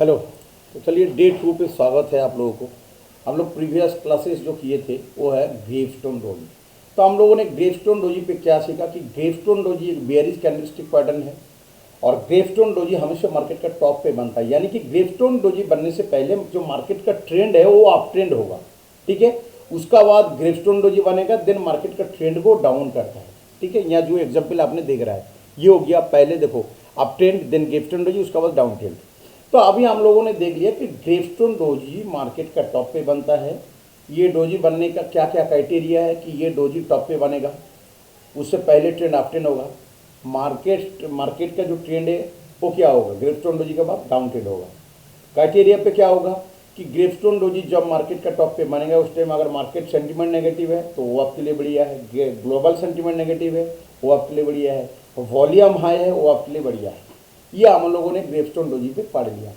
Hello. तो चलिए day 2 पे स्वागत है आप लोगों को। हम लोग प्रीवियस क्लासेस जो किए थे वो है ग्रेवस्टोन डोजी। तो हम लोगों ने ग्रेवस्टोन डोजी पे क्या सीखा कि ग्रेवस्टोन डोजी एक बेयरिश कैंडलस्टिक पैटर्न है और ग्रेवस्टोन डोजी हमेशा मार्केट का टॉप पे बनता है, यानी कि ग्रेवस्टोन डोजी बनने से पहले जो मार्केट का ट्रेंड है वो अप ट्रेंड होगा। ठीक है, उसका बाद ग्रेवस्टोन डोजी बनेगा, देन मार्केट का ट्रेंड को डाउन करता है। ठीक है, यहाँ जो एग्जाम्पल आपने देख रहा है ये हो गया, पहले देखो up trend, then gravestone doji, उसका बाद डाउन ट्रेंड। तो अभी हम लोगों ने देख लिया कि ग्रेवस्टोन डोजी मार्केट का टॉप पे बनता है। ये डोजी बनने का क्या क्या क्राइटेरिया है कि ये डोजी टॉप पे बनेगा, उससे पहले ट्रेंड अप ट्रेंड होगा, मार्केट का जो ट्रेंड है वो क्या होगा, ग्रेवस्टोन डोजी के बाद डाउन ट्रेंड होगा। क्राइटेरिया पे क्या होगा कि ग्रेवस्टोन डोजी जब मार्केट का टॉप पे बनेगा उस टाइम अगर मार्केट सेंटीमेंट नेगेटिव है तो वो आपके लिए बढ़िया है, ग्लोबल सेंटीमेंट नेगेटिव है वो आपके लिए बढ़िया है, वॉल्यूम हाई है वो आपके लिए बढ़िया है। ये हम लोगों ने ग्रेवस्टोन डोजी पे पढ़ लिया।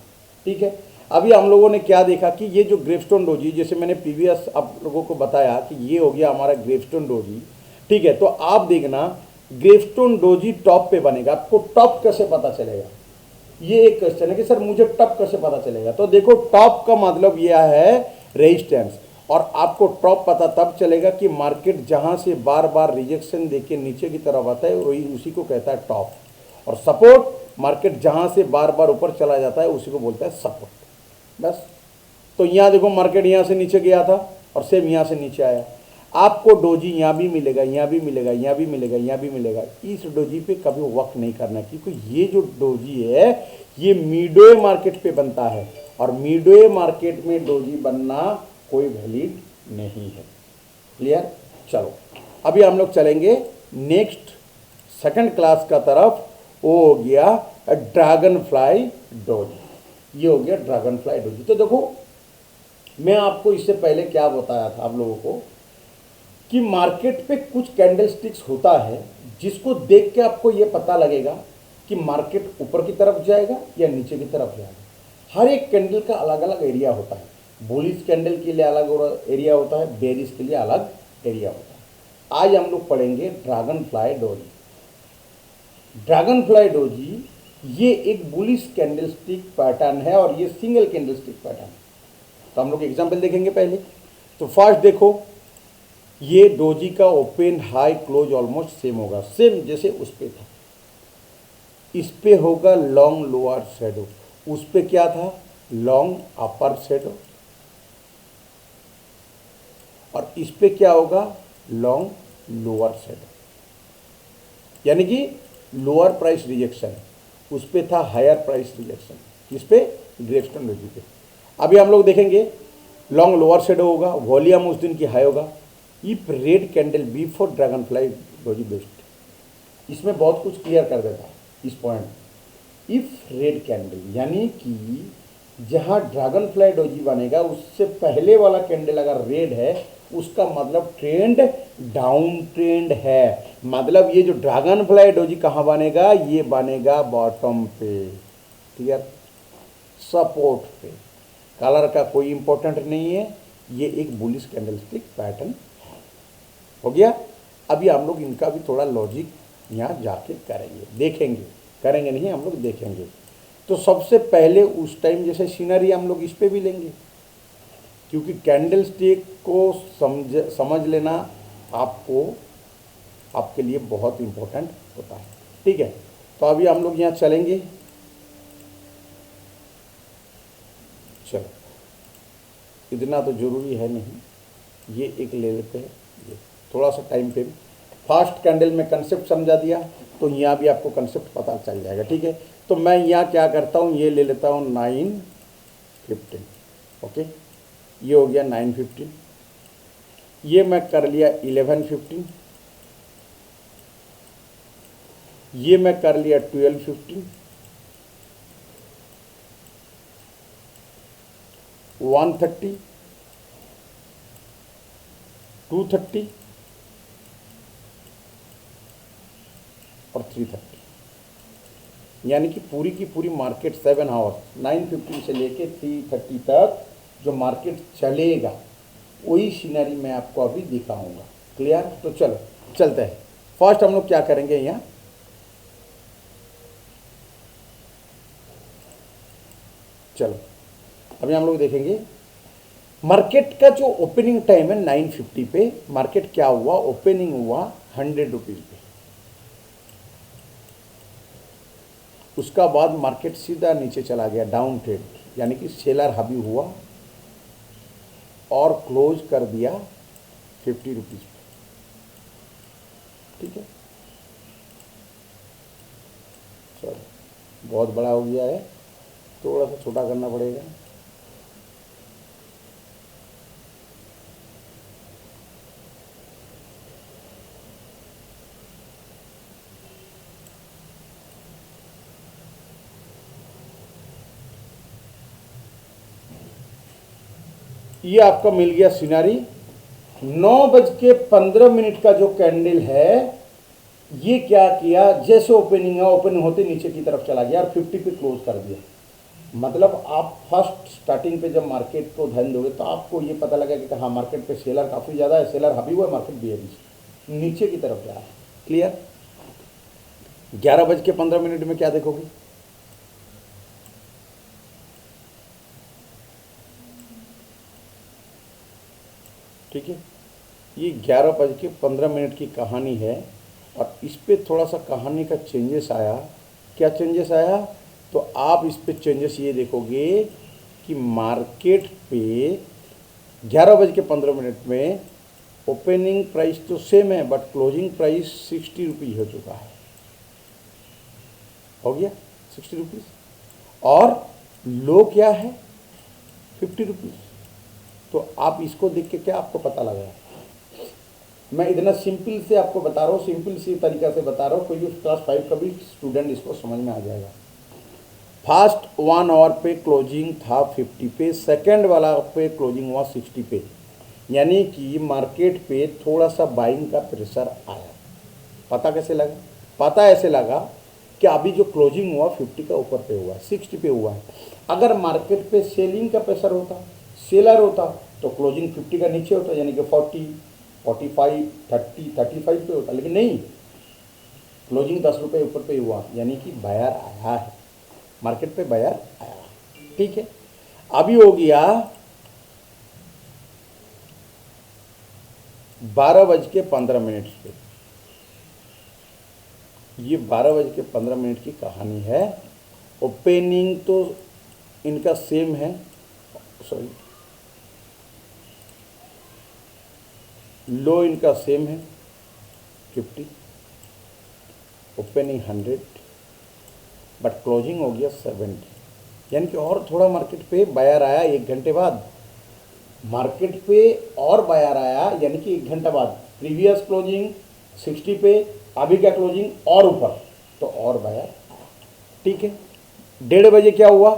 ठीक है, अभी हम लोगों ने क्या देखा कि ये जो ग्रेवस्टोन डोजी, जैसे मैंने प्रीवियस आप लोगों को बताया कि ये हो गया हमारा ग्रेवस्टोन डोजी। ठीक है, तो आप देखना ग्रेवस्टोन डोजी टॉप पे बनेगा। आपको टॉप कैसे पता चलेगा, ये एक क्वेश्चन है कि सर मुझे टॉप कैसे पता चलेगा। तो देखो टॉप का मतलब यह है रेजिस्टेंस, और आपको टॉप पता तब चलेगा कि मार्केट जहां से बार बार रिजेक्शन देके नीचे की तरफ आता है वही उसी को कहता है टॉप, और सपोर्ट मार्केट जहां से बार बार ऊपर चला जाता है उसी को बोलता है सपोर्ट। बस। तो यहाँ देखो मार्केट यहाँ से नीचे गया था और सेम यहाँ से नीचे आया। आपको डोजी यहाँ भी मिलेगा, यहाँ भी मिलेगा, यहाँ भी मिलेगा, यहाँ भी मिलेगा। इस डोजी पे कभी वर्क नहीं करना, क्योंकि ये जो डोजी है ये मिडवे मार्केट पे बनता है और मिडवे मार्केट में डोजी बनना कोई वैलिड नहीं है। क्लियर? चलो अभी हम लोग चलेंगे नेक्स्ट सेकंड क्लास का तरफ। वो हो गया ड्रैगन फ्लाई डोजी। ये हो गया ड्रैगन फ्लाई डोजी। तो देखो मैं आपको इससे पहले क्या बताया था आप लोगों को कि मार्केट पे कुछ कैंडल स्टिक्स होता है जिसको देख के आपको ये पता लगेगा कि मार्केट ऊपर की तरफ जाएगा या नीचे की तरफ जाएगा। हर एक कैंडल का अलग अलग एरिया होता है। बुलिश कैंडल के लिए अलग एरिया होता है, बेरिश के लिए अलग एरिया होता है। आज हम लोग पढ़ेंगे dragon fly doji. Dragon fly doji ये एक बुलिश कैंडलस्टिक पैटर्न है और ये सिंगल कैंडलस्टिक पैटर्न है। तो हम लोग एग्जांपल देखेंगे पहले। तो फर्स्ट देखो ये डोजी का open high close almost same होगा, सेम जैसे उस पे था। इस पे होगा लॉन्ग लोअर शेडो, उस पे क्या था लॉन्ग अपर शेडो, और इस पे क्या होगा लॉन्ग लोअर शेडो, यानी कि लोअर प्राइस रिजेक्शन। उस पे था हायर प्राइस रिजेक्शन, किस पे ग्रेवस्टोन डोजी पे। अभी हम लोग देखेंगे लॉन्ग लोअर शेडो होगा, वॉल्यूम उस दिन की हाई होगा। If red candle be for dragonfly doji best, इसमें बहुत कुछ क्लियर कर देता है इस पॉइंट। इफ रेड कैंडल यानी कि जहां ड्रैगन फ्लाई डोजी बनेगा उससे पहले वाला कैंडल अगर रेड है उसका मतलब ट्रेंड डाउन ट्रेंड है। मतलब ये जो ड्रैगन फ्लाई डोजी कहाँ बनेगा, ये बनेगा बॉटम पे। क्लियर? सपोर्ट पे। कलर का कोई इंपॉर्टेंट नहीं है, ये एक बुलिश कैंडलस्टिक पैटर्न है। हो गया? अभी हम लोग इनका भी थोड़ा लॉजिक यहाँ जाके करेंगे, देखेंगे, करेंगे नहीं हम लोग देखेंगे। तो सबसे पहले उस टाइम जैसे सीनरी हम लोग इस पे भी लेंगे, क्योंकि कैंडल स्टिक को समझ लेना आपको आपके लिए बहुत इम्पोर्टेंट होता है। ठीक है, तो अभी हम लोग यहाँ चलेंगे। चलो इतना तो जरूरी है नहीं, ये एक ले लेते हैं, ये थोड़ा सा टाइम पे फास्ट कैंडल में कंसेप्ट समझा दिया तो यहाँ भी आपको कंसेप्ट पता चल जाएगा। ठीक है, तो मैं यहाँ क्या करता हूँ, ये ले लेता हूँ 9:15। ओके, ये हो गया 9:15। ये मैं कर लिया 11:15। ये मैं कर लिया 12:15। 1:30, 2:30 और 3:30, यानी कि पूरी की पूरी मार्केट 7 आवर्स 9:15 से लेके 3:30 तक जो मार्केट चलेगा वही सीनरी मैं आपको अभी दिखाऊंगा। क्लियर? तो चलो चलते हैं। फर्स्ट हम लोग क्या करेंगे, यहाँ चलो अभी हम लोग देखेंगे मार्केट का जो ओपनिंग टाइम है 9:50 पे, मार्केट क्या हुआ, ओपनिंग हुआ 100 रुपीज पे। उसका बाद मार्केट सीधा नीचे चला गया डाउन ट्रेड, यानी कि सेलर हावी हुआ और क्लोज कर दिया 50 रुपीज पे। ठीक है, चलो बहुत बड़ा हो गया है, थोड़ा सा छोटा करना पड़ेगा। ये आपका मिल गया सिनारी। 9:15 का जो कैंडल है, ये क्या किया, जैसे ओपनिंग है, ओपनिंग होते नीचे की तरफ चला गया और 50 पे क्लोज कर दिया। मतलब आप फर्स्ट स्टार्टिंग पे जब मार्केट को ध्यान दोगे तो आपको ये पता लगा कि हाँ मार्केट पे सेलर काफ़ी ज़्यादा है, सेलर हावी हुआ है, मार्केट बेयरिश नीचे की तरफ जा रहा है। क्लियर। 11:15 में क्या देखोगे, ठीक है, ये 11:15 की कहानी है और इस पे थोड़ा सा कहानी का चेंजेस आया। क्या चेंजेस आया, तो आप इस पे चेंजेस ये देखोगे कि मार्केट पे 11:15 में ओपनिंग प्राइस तो सेम है बट क्लोजिंग प्राइस 60 रुपीज़ हो चुका है, हो गया 60 रुपीज़, और लो क्या है 50 रुपीज़। तो आप इसको देख के क्या आपको पता लगा, मैं इतना सिंपल से आपको बता रहा हूँ, सिंपल सी तरीका से बता रहा हूँ, कोई भी क्लास 5 का भी स्टूडेंट इसको समझ में आ जाएगा। फर्स्ट 1 आवर पे क्लोजिंग था 50 पे, सेकंड वाला पे क्लोजिंग हुआ 60 पे, यानी कि मार्केट पे थोड़ा सा बाइंग का प्रेशर आया। पता कैसे लगा, पता ऐसे लगा कि अभी जो क्लोजिंग हुआ 50 का ऊपर पे हुआ है, 60 पे हुआ है। अगर मार्केट पे सेलिंग का प्रेशर होता, सेलर होता, तो क्लोजिंग 50 का नीचे होता, यानी कि 40, 45, 30, 35 पे होता, लेकिन नहीं, क्लोजिंग 10 रुपये ऊपर पे हुआ, यानी कि बायर आया है, मार्केट पे बायर आया। ठीक है, अभी हो गया 12:15 पे, ये 12:15 की कहानी है। ओपनिंग तो इनका सेम है, सॉरी लो इनका सेम है 50, ओपनिंग 100 बट क्लोजिंग हो गया 70, यानी कि और थोड़ा मार्केट पे बायर आया 1 घंटे बाद, मार्केट पे और बायर आया, यानी कि 1 घंटा बाद। प्रीवियस क्लोजिंग 60 पे, अभी का क्लोजिंग और ऊपर, तो और बायर आया। ठीक है, 1:30 बजे क्या हुआ,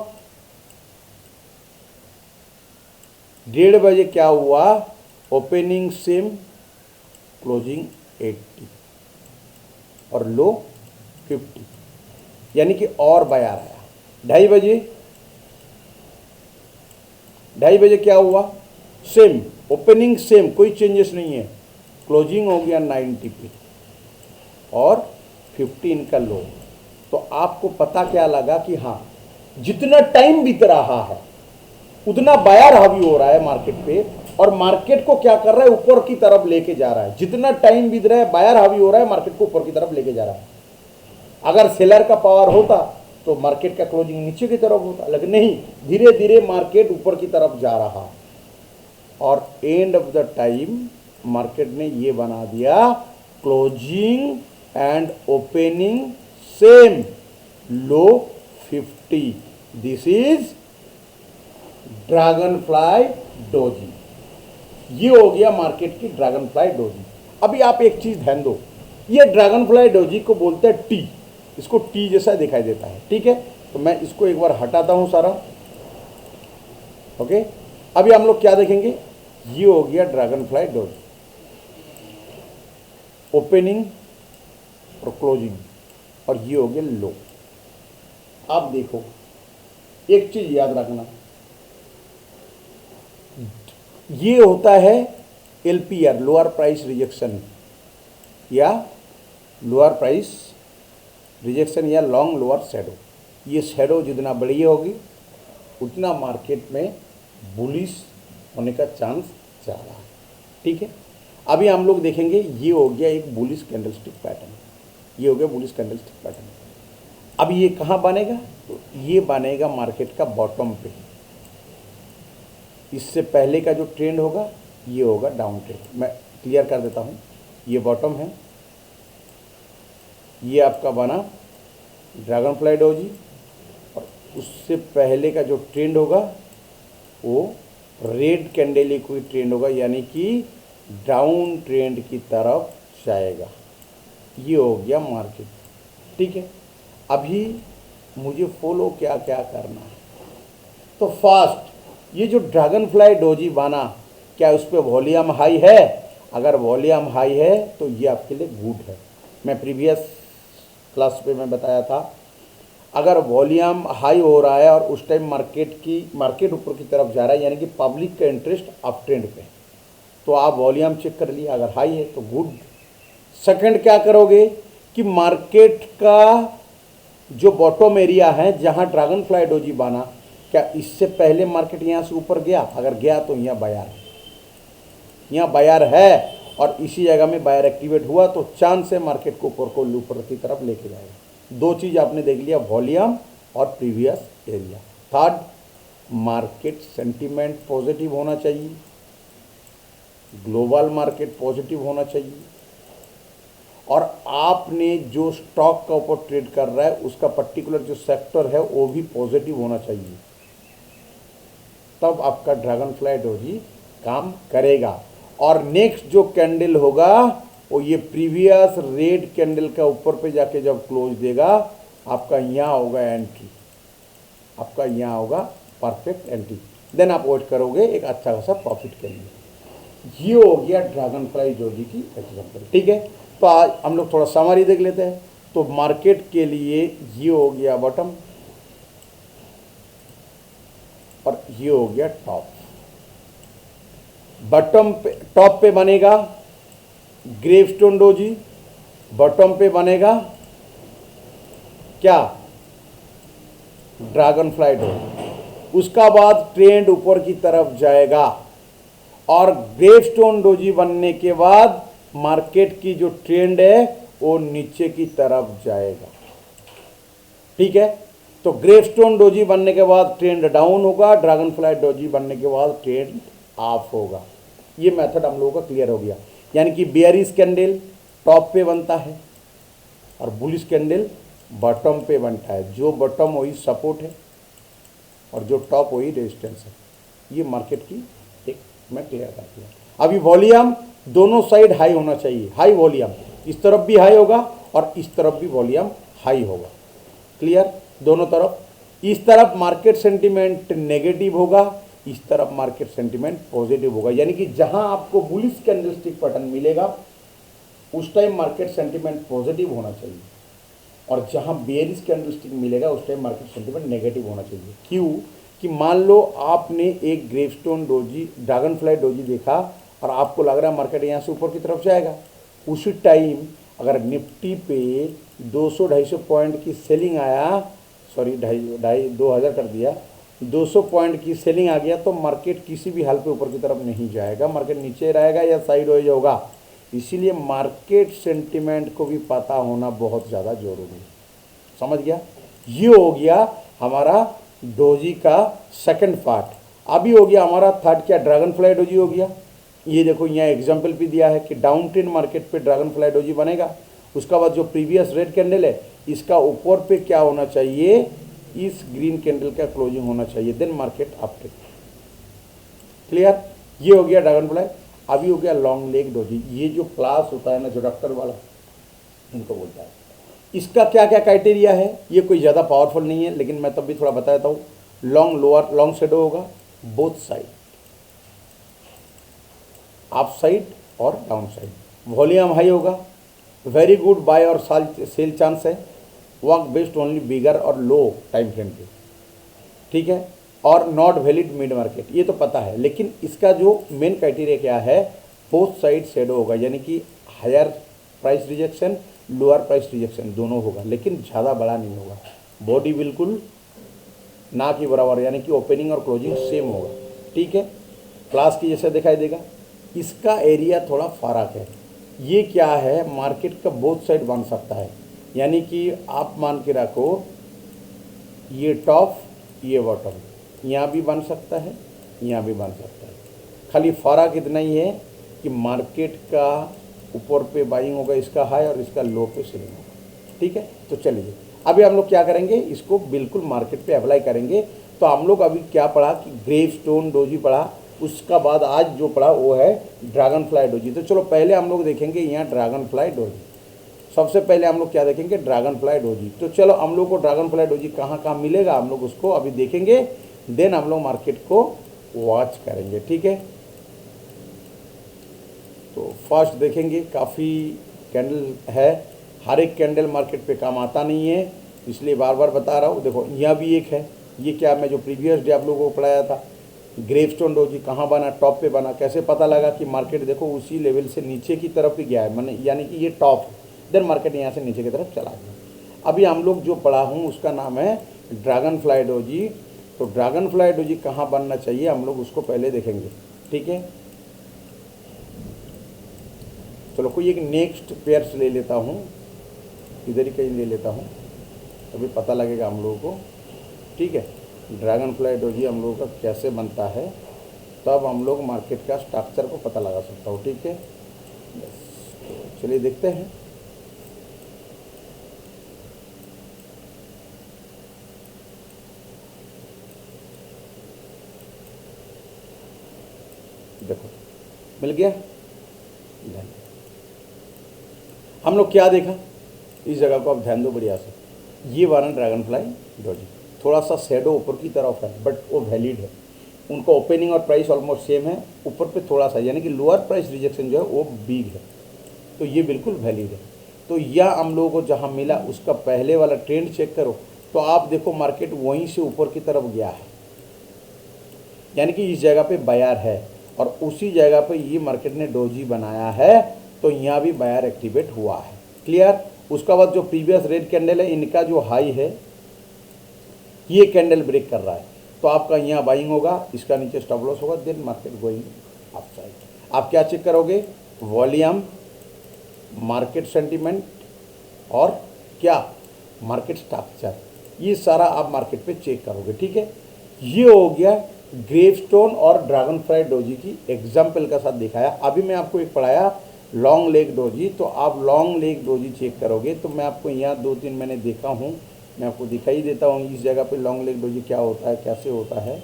1:30 बजे क्या हुआ, ओपनिंग सेम, क्लोजिंग 80 और लो 50, यानी कि और बायर आया। 2:30 बजे, 2:30 बजे क्या हुआ, सेम, ओपनिंग सेम, कोई चेंजेस नहीं है, क्लोजिंग हो गया 90 पे और 15 का लो। तो आपको पता क्या लगा कि हाँ जितना टाइम बीत रहा है उतना बायर हावी हो रहा है मार्केट पे, और मार्केट को क्या कर रहा है, ऊपर की तरफ लेके जा रहा है। जितना टाइम बीत रहा है बायर हावी हो रहा है, मार्केट को ऊपर की तरफ लेके जा रहा है। अगर सेलर का पावर होता तो मार्केट का क्लोजिंग नीचे की तरफ होता, लेकिन नहीं, धीरे धीरे मार्केट ऊपर की तरफ जा रहा है और end of the time market ने ये बना दिया, closing and opening same, low 50। This is dragon fly doji. ये हो गया मार्केट की ड्रैगन फ्लाई डोजी। अभी आप एक चीज ध्यान दो, ये ड्रैगन फ्लाई डोजी को बोलते हैं टी, इसको टी जैसा दिखाई देता है। ठीक है, तो मैं इसको एक बार हटाता हूं सारा। ओके, अभी हम लोग क्या देखेंगे, ये हो गया ड्रैगन फ्लाई डोजी, ओपनिंग और क्लोजिंग, और ये हो गया लो। आप देखो एक चीज याद रखना, ये होता है एलपीआर, लोअर प्राइस रिजेक्शन, या लोअर प्राइस रिजेक्शन या लॉन्ग लोअर शैडो। ये शैडो जितना बड़ी होगी उतना मार्केट में बुलिश होने का चांस ज़्यादा है। ठीक है, अभी हम लोग देखेंगे, ये हो गया एक बुलिश कैंडलस्टिक पैटर्न, ये हो गया बुलिश कैंडलस्टिक पैटर्न। अब ये कहाँ बनेगा, तो ये बनेगा मार्केट का बॉटम पे। इससे पहले का जो ट्रेंड होगा ये होगा डाउन ट्रेंड। मैं क्लियर कर देता हूँ, ये बॉटम है, ये आपका बना ड्रैगन फ्लाई डोजी, और उससे पहले का जो ट्रेंड होगा वो रेड कैंडल कोई ट्रेंड होगा, यानी कि डाउन ट्रेंड की तरफ जाएगा। ये हो गया मार्केट। ठीक है, अभी मुझे फॉलो क्या क्या करना है, तो फास्ट ये जो ड्रैगन फ्लाई डोजी बना, क्या उस पर वॉल्यूम हाई है? अगर वॉल्यूम हाई है तो ये आपके लिए गुड है। मैं प्रीवियस क्लास पे मैं बताया था, अगर वॉल्यूम हाई हो रहा है और उस टाइम मार्केट ऊपर की तरफ जा रहा है, यानी कि पब्लिक का इंटरेस्ट अप ट्रेंड पे, तो आप वॉल्यूम चेक कर लिए, अगर हाई है तो गुड। सेकंड क्या करोगे कि मार्केट का जो बॉटम एरिया है जहां ड्रैगन फ्लाई डोजी बना, क्या इससे पहले मार्केट यहां से ऊपर गया? अगर गया तो यहाँ बायर है, यहाँ बायर है, और इसी जगह में बायर एक्टिवेट हुआ तो चांस है मार्केट को ऊपर की तरफ लेके जाएगा। दो चीज़ आपने देख लिया, वॉल्यूम और previous area. Third, market sentiment positive होना चाहिए, ग्लोबल मार्केट पॉजिटिव होना चाहिए, और आपने जो स्टॉक का ऊपर ट्रेड कर रहा है उसका पर्टिकुलर जो सेक्टर है वो भी पॉजिटिव होना चाहिए, तब आपका ड्रैगन फ्लाई डोजी काम करेगा। और नेक्स्ट जो कैंडल होगा वो ये प्रीवियस रेड कैंडल का ऊपर पे जाके जब क्लोज देगा, आपका यहाँ होगा एंट्री, आपका यहाँ होगा परफेक्ट एंट्री, देन आप वेट करोगे एक अच्छा खासा प्रॉफिट के लिए। ये हो गया ड्रैगन फ्लाई डोजी की एग्जाम्पल। ठीक है, तो आज हम लोग थोड़ा समरी देख लेते हैं। तो मार्केट के लिए ये हो गया बॉटम और ये हो गया टॉप। बॉटम पे, टॉप पे बनेगा ग्रेवस्टोन डोजी, बॉटम पे बनेगा क्या, ड्रैगन फ्लाई डोजी। उसका बाद ट्रेंड ऊपर की तरफ जाएगा, और ग्रेवस्टोन डोजी बनने के बाद मार्केट की जो ट्रेंड है वो नीचे की तरफ जाएगा। ठीक है, तो ग्रेवस्टोन डोजी बनने के बाद ट्रेंड डाउन होगा, ड्रैगन फ्लाई डोजी बनने के बाद ट्रेंड ऑफ होगा। ये मेथड हम लोगों का क्लियर हो गया, यानी कि बेयरिश कैंडल टॉप पे बनता है और बुलिश कैंडल बॉटम पे बनता है। जो बॉटम वही सपोर्ट है और जो टॉप वही रेजिस्टेंस है। ये मार्केट की एक मैं क्लियर कर दिया। अभी वॉल्यूम दोनों साइड हाई होना चाहिए, हाई वॉल्यूम, इस तरफ भी हाई होगा और इस तरफ भी वॉल्यूम हाई होगा। क्लियर, दोनों तरफ। इस तरफ मार्केट सेंटीमेंट नेगेटिव होगा, इस तरफ मार्केट सेंटीमेंट पॉजिटिव होगा, यानी कि जहां आपको बुलिश कैंडलस्टिक पैटर्न मिलेगा उस टाइम मार्केट सेंटीमेंट पॉजिटिव होना चाहिए, और जहां बेयरिश कैंडलस्टिक मिलेगा उस टाइम मार्केट सेंटीमेंट नेगेटिव होना चाहिए। क्यों कि मान लो आपने एक gravestone doji, dragon fly doji देखा और आपको लग रहा है मार्केट यहाँ से ऊपर की तरफ जाएगा, उसी टाइम अगर निफ्टी पे 200-250 पॉइंट की सेलिंग आया, सॉरी 2000 कर दिया, 200 पॉइंट की सेलिंग आ गया, तो मार्केट किसी भी हाल पे ऊपर की तरफ नहीं जाएगा, मार्केट नीचे रहेगा या साइडवेज होगा। इसीलिए मार्केट सेंटिमेंट को भी पता होना बहुत ज़्यादा जरूरी है। समझ गया? ये हो गया हमारा डोजी का सेकंड पार्ट। अभी हो गया हमारा थर्ड, क्या, ड्रैगन फ्लाई डोजी हो गया। ये देखो यहाँ एग्जाम्पल भी दिया है कि डाउन ट्रेंड मार्केट पे ड्रैगन फ्लाई डोजी बनेगा। उसका बाद जो प्रीवियस रेड कैंडल है इसका ऊपर पे क्या होना चाहिए, इस ग्रीन कैंडल का क्लोजिंग होना चाहिए, then market up trend. Clear? ये हो गया ड्रैगन फ्लाई। अभी हो गया लॉन्ग लेग डोजी। ये जो क्लास होता है ना, जो डॉक्टर वाला इनको बोलता है, इसका क्या क्या क्राइटेरिया है, ये कोई ज़्यादा पावरफुल नहीं है, लेकिन मैं तब भी थोड़ा बता देता हूँ। लॉन्ग लोअर, लॉन्ग शेडो होगा बोथ साइड, अप साइड और डाउन साइड। वॉल्यूम हाई होगा, वेरी गुड बाय और सेल चांस है, वर्क बेस्ड ओनली बिगर और लो टाइम फ्रेम पे। ठीक है, और नॉट वैलिड मिड मार्केट, ये तो पता है, लेकिन इसका जो मेन क्राइटेरिया क्या है, बोथ साइड शेडो होगा, यानी कि higher price rejection, lower price rejection दोनों होगा, लेकिन ज़्यादा बड़ा नहीं होगा। बॉडी बिल्कुल ना कि बराबर, यानी कि ओपनिंग और क्लोजिंग सेम होगा। ठीक है, क्लास की जैसे दिखाई देगा। इसका एरिया थोड़ा फर्क है। ये क्या है, मार्केट का बोथ साइड बन सकता है, यानी कि आप मान के रखो ये टॉप ये बॉटम, यहाँ भी बन सकता है, यहाँ भी बन सकता है। खाली फर्क इतना ही है कि मार्केट का ऊपर पे बाइंग होगा, इसका हाई और इसका लो पे सेलिंग होगा। ठीक है, तो चलिए अभी हम लोग क्या करेंगे, इसको बिल्कुल मार्केट पे अप्लाई करेंगे। तो हम लोग अभी क्या पढ़ा कि ग्रेवस्टोन डोजी पढ़ा, उसका बाद आज जो पढ़ा वो है ड्रैगन फ्लाई डोजी। तो चलो पहले हम लोग देखेंगे यहाँ ड्रैगन फ्लाई डोजी। सबसे पहले हम लोग क्या देखेंगे, ड्रैगन फ्लाई डोजी। तो चलो हम लोग को ड्रैगन फ्लाई डोजी कहाँ कहाँ मिलेगा हम लोग उसको अभी देखेंगे, देन हम लोग मार्केट को वॉच करेंगे। ठीक है, तो फर्स्ट देखेंगे, काफ़ी कैंडल है, हर एक कैंडल मार्केट पे काम आता नहीं है, इसलिए बार बार बता रहा हूँ। देखो यहाँ भी एक है, ये क्या मैं जो प्रीवियस डे आप लोगों को पढ़ाया था, ग्रेवस्टोन डोजी कहाँ बना, टॉप पे बना। कैसे पता लगा कि मार्केट देखो उसी लेवल से नीचे की तरफ ही गया है, मैंने यानी कि ये टॉप है, देन मार्केट यहाँ से नीचे की तरफ चला गया। अभी हम लोग जो पढ़ा हूँ उसका नाम है ड्रैगन फ्लाई डोजी। तो ड्रैगन फ्लाई डोजी कहाँ बनना चाहिए हम लोग उसको पहले देखेंगे। ठीक है, चलो कोई एक नेक्स्ट पेयर्स ले लेता हूँ, इधर ही कहीं ले लेता हूँ, तभी पता लगेगा हम लोगों को। ठीक है, ड्रैगन फ्लाई डोजी हम लोगों का कैसे बनता है, तब हम लोग मार्केट का स्ट्रक्चर को पता लगा सकता हूँ। ठीक है, तो चलिए देखते हैं। देखो मिल गया, हम लोग क्या देखा, इस जगह को आप ध्यान दो बढ़िया से। ये वाला ड्रैगन फ्लाई डोजी थोड़ा सा शेडो ऊपर की तरफ है, बट वो वैलिड है। उनका ओपनिंग और प्राइस ऑलमोस्ट सेम है, ऊपर पे थोड़ा सा यानी कि लोअर प्राइस रिजेक्शन जो है वो बिग है, तो ये बिल्कुल वैलिड है। तो यह हम लोगों को जहाँ मिला उसका पहले वाला ट्रेंड चेक करो, तो आप देखो मार्केट वहीं से ऊपर की तरफ गया है, यानी कि इस जगह पे बायर है और उसी जगह पे ये मार्केट ने डोजी बनाया है, तो यहाँ भी बायर एक्टिवेट हुआ है। क्लियर। उसका बाद जो प्रीवियस रेड कैंडल है, इनका जो हाई है ये कैंडल ब्रेक कर रहा है, तो आपका यहाँ बाइंग होगा, इसका नीचे स्टॉप लॉस होगा, देन मार्केट गोइंग अपसाइड। आप क्या चेक करोगे, वॉल्यूम, मार्केट सेंटीमेंट और क्या मार्केट स्ट्रक्चर, ये सारा आप मार्केट पे चेक करोगे। ठीक है, ये हो गया ग्रेवस्टोन और ड्रैगन फ्लाई डोजी की एग्जाम्पल का साथ दिखाया। अभी मैं आपको एक पढ़ाया लॉन्ग लेग डोजी, तो आप लॉन्ग लेग डोजी चेक करोगे, तो मैं आपको यहाँ 2-3 मैंने देखा हूँ, मैं आपको दिखाई देता हूँ इस जगह पे लॉन्ग लेग डोजी क्या होता है, कैसे होता है,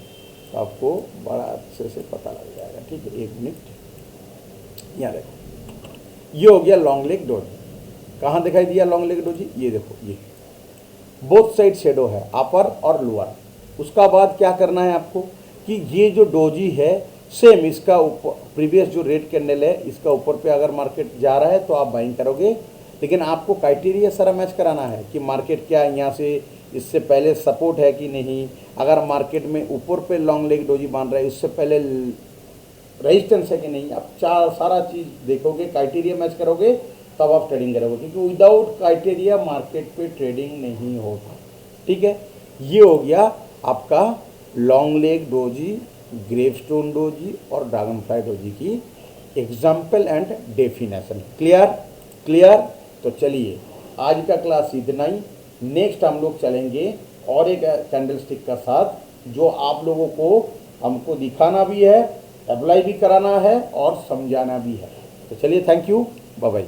तो आपको बड़ा अच्छे से पता लग जाएगा। ठीक है, 1 मिनट, यहाँ देखो ये हो गया लॉन्ग लेग डोजी। कहाँ दिखाई दिया लॉन्ग लेग डोजी, ये देखो, ये बोथ साइड शेडो है, अपर और लोअर। उसका बाद क्या करना है आपको कि ये जो डोजी है सेम इसका ऊपर प्रीवियस जो रेड कैंडल है इसका ऊपर पे अगर मार्केट जा रहा है तो आप बाइंग करोगे, लेकिन आपको क्राइटेरिया सारा मैच कराना है कि मार्केट क्या यहाँ से इससे पहले सपोर्ट है कि नहीं। अगर मार्केट में ऊपर पे लॉन्ग लेग डोजी बन रहा है इससे पहले रेजिस्टेंस है कि नहीं, आप सारा चीज़ देखोगे, क्राइटेरिया मैच करोगे, तब आप ट्रेडिंग करोगे, क्योंकि विदाउट क्राइटेरिया मार्केट पे ट्रेडिंग नहीं होता। ठीक है, ये हो गया आपका long leg doji, gravestone doji और ड्रैगन फ्लाई डोजी की example and definition. Clear clear. तो चलिए आज का क्लास इतना ही, नेक्स्ट हम लोग चलेंगे और एक कैंडल स्टिक का साथ जो आप लोगों को हमको दिखाना भी है, अप्लाई भी कराना है और समझाना भी है। तो चलिए, थैंक यू, बाय बाय।